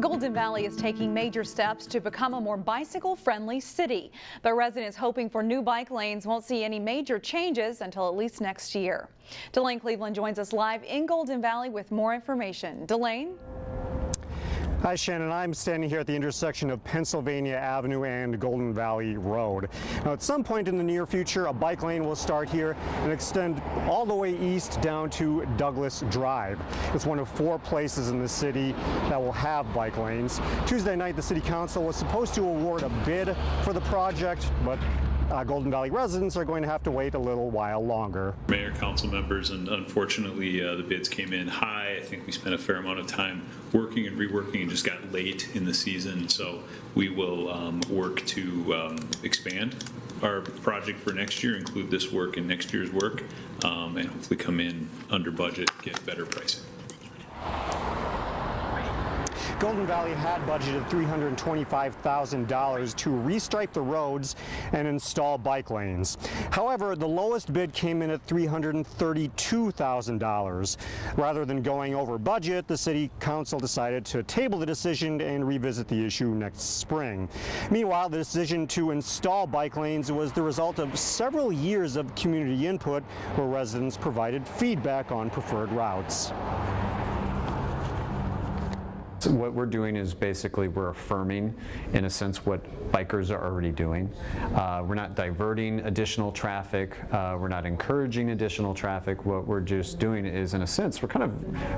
Golden Valley is taking major steps to become a more bicycle-friendly city, but residents hoping for new bike lanes won't see any major changes until at least next year. Delane Cleveland joins us live in Golden Valley with more information. Delane? Hi, Shannon. I'm standing here at the intersection of Pennsylvania Avenue and Golden Valley Road. Now, at some point in the near future, a bike lane will start here and extend all the way east down to Douglas Drive. It's one of 4 places in the city that will have bike lanes. Tuesday night, the City Council was supposed to award a bid for the project, but Golden Valley residents are going to have to wait a little while longer. Mayor, council members, and unfortunately the bids came in high. I think we spent a fair amount of time working and reworking and just got late in the season. So we will work to expand our project for next year, include this work in next year's work, and hopefully come in under budget, get better pricing. Golden Valley had budgeted $325,000 to restripe the roads and install bike lanes. However, the lowest bid came in at $332,000. Rather than going over budget, the City Council decided to table the decision and revisit the issue next spring. Meanwhile, the decision to install bike lanes was the result of several years of community input where residents provided feedback on preferred routes. So what we're doing is basically we're affirming, in a sense, what bikers are already doing. We're not diverting additional traffic. We're not encouraging additional traffic. What we're just doing is, in a sense, we're kind of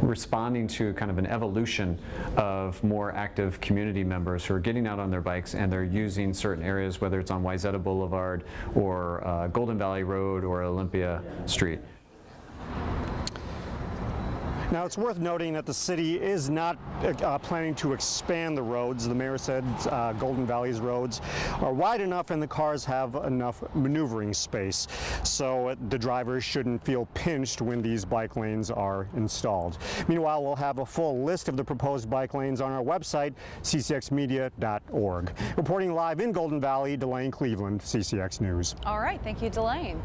responding to kind of an evolution of more active community members who are getting out on their bikes and they're using certain areas, whether it's on Wayzata Boulevard or Golden Valley Road or Olympia Street. Now, it's worth noting that the city is not planning to expand the roads. The mayor said Golden Valley's roads are wide enough and the cars have enough maneuvering space, so the drivers shouldn't feel pinched when these bike lanes are installed. Meanwhile, we'll have a full list of the proposed bike lanes on our website, ccxmedia.org. Reporting live in Golden Valley, Delane Cleveland, CCX News. All right, thank you, Delane.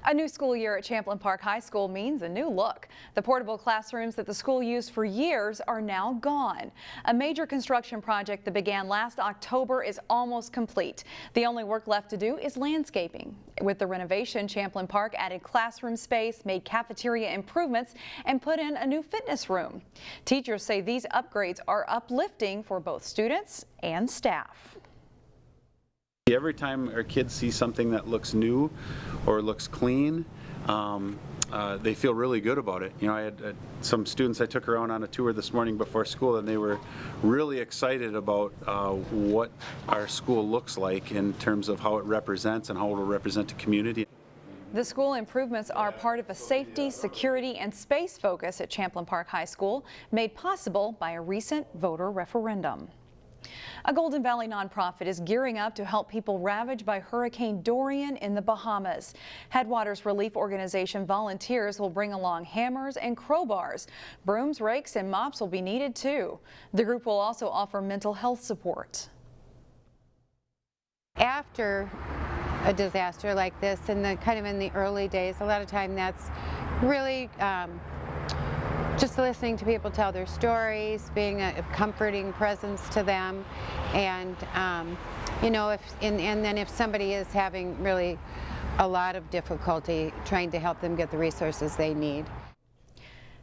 A new school year at Champlin Park High School means a new look. The portable classrooms that the school used for years are now gone. A major construction project that began last October is almost complete. The only work left to do is landscaping. With the renovation, Champlin Park added classroom space, made cafeteria improvements, and put in a new fitness room. Teachers say these upgrades are uplifting for both students and staff. Every time our kids see something that looks new or looks clean, they feel really good about it. You know, I had some students I took around on a tour this morning before school, and they were really excited about what our school looks like in terms of how it represents and how it will represent the community. The school improvements are part of a safety, security, and space focus at Champlin Park High School, made possible by a recent voter referendum. A Golden Valley nonprofit is gearing up to help people ravaged by Hurricane Dorian in the Bahamas. Headwaters Relief Organization volunteers will bring along hammers and crowbars. Brooms, rakes, and mops will be needed too. The group will also offer mental health support. After a disaster like this, in the early days, a lot of time that's really just listening to people tell their stories, being a comforting presence to them, and you know, then if somebody is having really a lot of difficulty, trying to help them get the resources they need.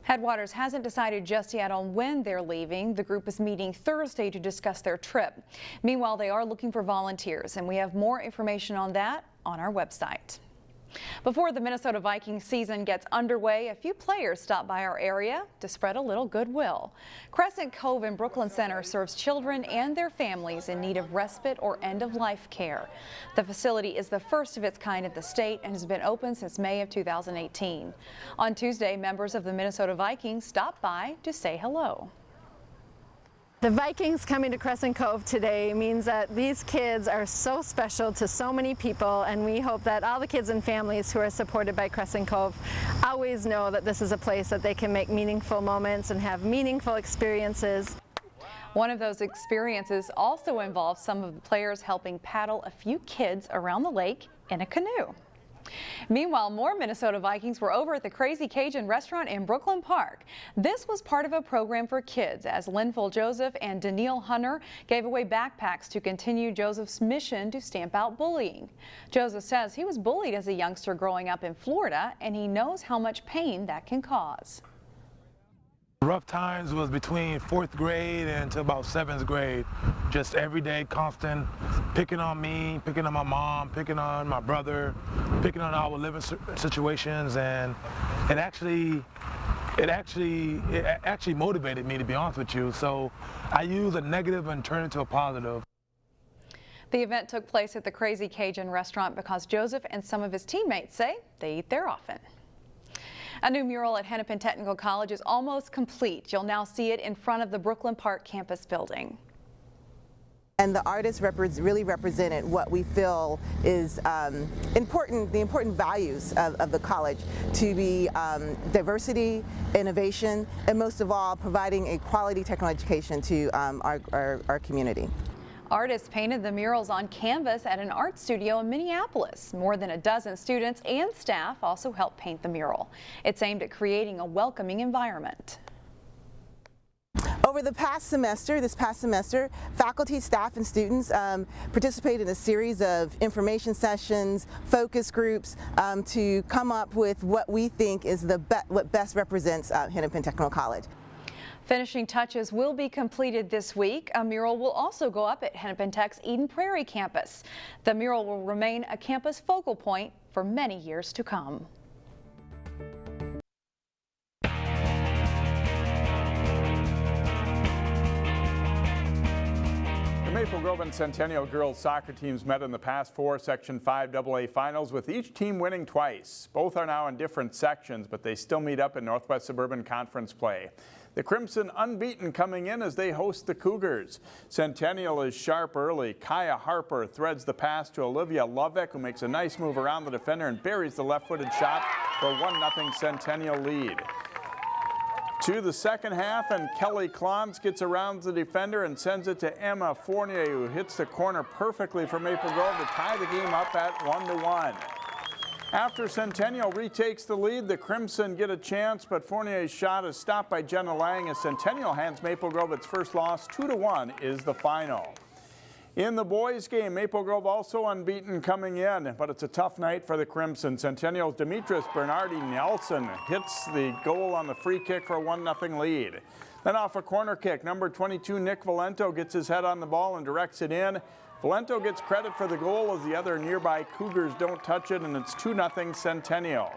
Headwaters hasn't decided just yet on when they're leaving. The group is meeting Thursday to discuss their trip. Meanwhile, they are looking for volunteers, and we have more information on that on our website. Before the Minnesota Vikings season gets underway, a few players stop by our area to spread a little goodwill. Crescent Cove and Brooklyn Center serves children and their families in need of respite or end-of-life care. The facility is the first of its kind in the state and has been open since May of 2018. On Tuesday, members of the Minnesota Vikings stopped by to say hello. The Vikings coming to Crescent Cove today means that these kids are so special to so many people, and we hope that all the kids and families who are supported by Crescent Cove always know that this is a place that they can make meaningful moments and have meaningful experiences. One of those experiences also involves some of the players helping paddle a few kids around the lake in a canoe. Meanwhile, more Minnesota Vikings were over at the Crazy Cajun restaurant in Brooklyn Park. This was part of a program for kids as Linville Joseph and Danielle Hunter gave away backpacks to continue Joseph's mission to stamp out bullying. Joseph says he was bullied as a youngster growing up in Florida, and he knows how much pain that can cause. Rough times was between 4th grade and to about 7th grade. Just every day, constant picking on me, picking on my mom, picking on my brother, picking on our living situations, and it actually motivated me, to be honest with you. So I use a negative and turn it into a positive. The event took place at the Crazy Cajun restaurant because Joseph and some of his teammates say they eat there often. A new mural at Hennepin Technical College is almost complete. You'll now see it in front of the Brooklyn Park campus building. And the artists really represented what we feel is the important values of the college, to be diversity, innovation, and most of all, providing a quality technical education to our community. Artists painted the murals on canvas at an art studio in Minneapolis. More than a dozen students and staff also helped paint the mural. It's aimed at creating a welcoming environment. Over this past semester, faculty, staff, and students participated in a series of information sessions, focus groups to come up with what we think is what best represents Hennepin Technical College. Finishing touches will be completed this week. A mural will also go up at Hennepin Tech's Eden Prairie campus. The mural will remain a campus focal point for many years to come. The Maple Grove and Centennial girls soccer teams met in the past 4 Section 5 AA finals, with each team winning twice. Both are now in different sections, but they still meet up in Northwest Suburban Conference play. The Crimson unbeaten coming in as they host the Cougars. Centennial is sharp early. Kaya Harper threads the pass to Olivia Loveck, who makes a nice move around the defender and buries the left-footed shot for a 1-0 Centennial lead. To the second half, and Kelly Klons gets around the defender and sends it to Emma Fournier, who hits the corner perfectly for Maple Grove to tie the game up at 1-1. After Centennial retakes the lead, the Crimson get a chance, but Fournier's shot is stopped by Jenna Lang as Centennial hands Maple Grove its first loss. 2-1 is the final. In the boys' game, Maple Grove also unbeaten coming in, but it's a tough night for the Crimson. Centennial's Demetris Bernardi Nelson hits the goal on the free kick for a 1-0 lead. Then off a corner kick, number 22 Nick Valento gets his head on the ball and directs it in. Valento gets credit for the goal as the other nearby Cougars don't touch it, and it's 2-0 Centennial.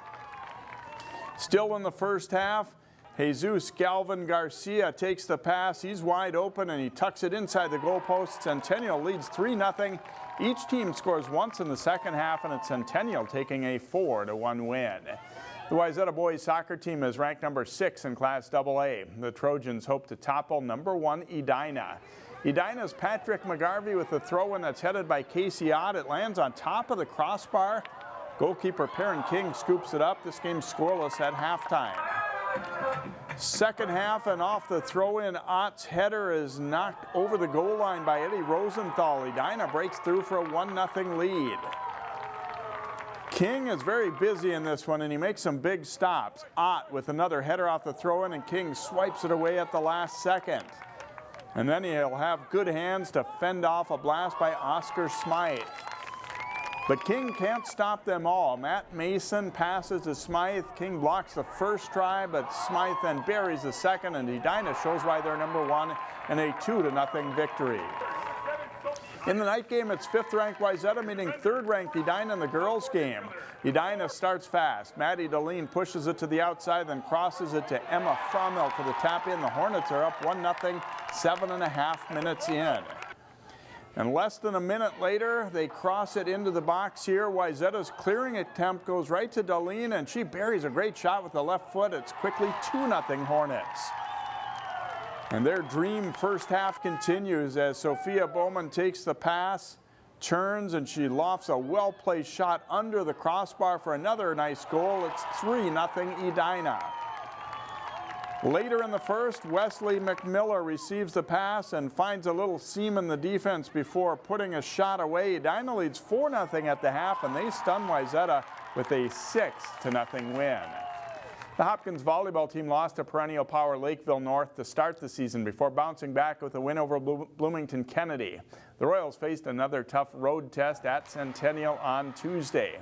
Still in the first half, Jesus Galvin Garcia takes the pass. He's wide open and he tucks it inside the goalpost. Centennial leads 3-0. Each team scores once in the second half, and it's Centennial taking a 4-1 win. The Wayzata boys soccer team is ranked number 6 in Class AA. The Trojans hope to topple number 1 Edina. Edina's Patrick McGarvey with the throw-in that's headed by Casey Ott. It lands on top of the crossbar. Goalkeeper Perrin King scoops it up. This game's scoreless at halftime. Second half, and off the throw-in, Ott's header is knocked over the goal line by Eddie Rosenthal. Edina breaks through for a 1-0 lead. King is very busy in this one, and he makes some big stops. Ott with another header off the throw-in, and King swipes it away at the last second. And then he'll have good hands to fend off a blast by Oscar Smythe. But King can't stop them all. Matt Mason passes to Smythe. King blocks the first try, but Smythe then buries the second, and Edina shows why they're number 1 in a 2-0 victory. In the night game, it's 5th-ranked Wayzata meeting 3rd-ranked Edina in the girls' game. Edina starts fast. Maddie Deline pushes it to the outside, then crosses it to Emma Frommel for the tap-in. The Hornets are up 1-0, 7.5 minutes in. And less than a minute later, they cross it into the box here. Wayzata's clearing attempt goes right to Deline, and she buries a great shot with the left foot. It's quickly 2-0 Hornets. And their dream first half continues as Sophia Bowman takes the pass, turns, and she lofts a well-placed shot under the crossbar for another nice goal. It's 3-0 Edina. Later in the first, Wesley McMiller receives the pass and finds a little seam in the defense before putting a shot away. Edina leads 4-0 at the half, and they stun Wayzata with a 6-0 win. The Hopkins volleyball team lost to perennial power Lakeville North to start the season before bouncing back with a win over Bloomington Kennedy. The Royals faced another tough road test at Centennial on Tuesday.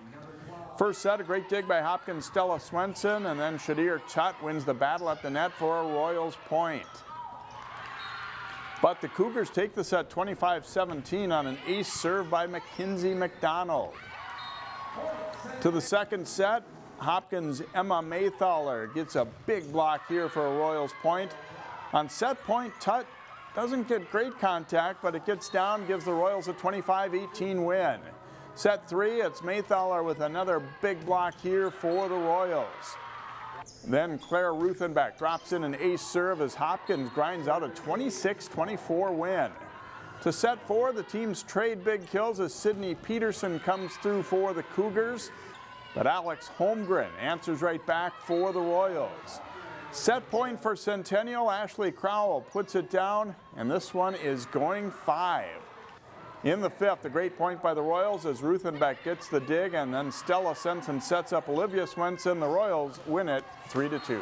First set, a great dig by Hopkins' Stella Swenson, and then Shadir Chut wins the battle at the net for a Royals point. But the Cougars take the set 25-17 on an ace serve by Mackenzie McDonald. To the second set, Hopkins' Emma Maythaler gets a big block here for a Royals point. On set point, Tut doesn't get great contact, but it gets down, gives the Royals a 25-18 win. Set 3, it's Maythaler with another big block here for the Royals. Then Claire Ruthenbeck drops in an ace serve as Hopkins grinds out a 26-24 win. To set 4, the teams trade big kills as Sydney Peterson comes through for the Cougars, but Alex Holmgren answers right back for the Royals. Set point for Centennial, Ashley Crowell puts it down, and this one is going 5. In the 5th, a great point by the Royals as Ruthenbeck gets the dig, and then Stella Sensen sets up Olivia Swenson. The Royals win it 3-2.